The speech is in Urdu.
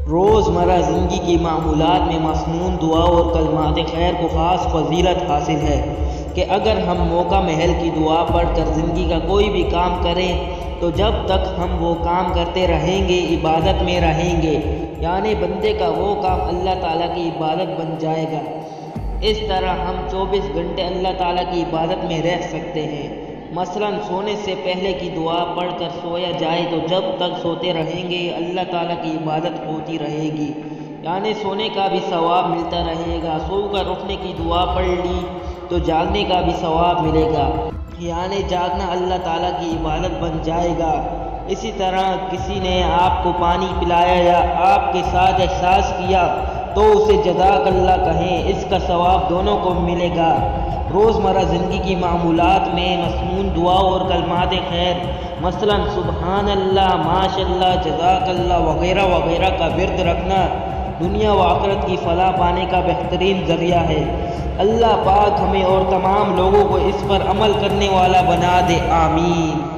روزمرہ زندگی کی معمولات میں مسنون دعا اور کلمات خیر کو خاص فضیلت حاصل ہے کہ اگر ہم موقع محل کی دعا پڑھ کر زندگی کا کوئی بھی کام کریں تو جب تک ہم وہ کام کرتے رہیں گے عبادت میں رہیں گے، یعنی بندے کا وہ کام اللہ تعالیٰ کی عبادت بن جائے گا۔ اس طرح ہم 24 گھنٹے اللہ تعالیٰ کی عبادت میں رہ سکتے ہیں۔ مثلاً سونے سے پہلے کی دعا پڑھ کر سویا جائے تو جب تک سوتے رہیں گے اللہ تعالیٰ کی عبادت ہوتی رہے گی، یعنی سونے کا بھی ثواب ملتا رہے گا۔ سو کر اٹھنے کی دعا پڑھ لی تو جاگنے کا بھی ثواب ملے گا، یعنی جاگنا اللہ تعالیٰ کی عبادت بن جائے گا۔ اسی طرح کسی نے آپ کو پانی پلایا یا آپ کے ساتھ احساس کیا تو اسے جزاک اللہ کہیں، اس کا ثواب دونوں کو ملے گا۔ روزمرہ زندگی کی معمولات میں مسنون دعا اور کلمات خیر مثلاً سبحان اللہ، ماشاء اللہ، جزاک اللہ وغیرہ وغیرہ کا ورد رکھنا دنیا و آخرت کی فلاح پانے کا بہترین ذریعہ ہے۔ اللہ پاک ہمیں اور تمام لوگوں کو اس پر عمل کرنے والا بنا دے، آمین۔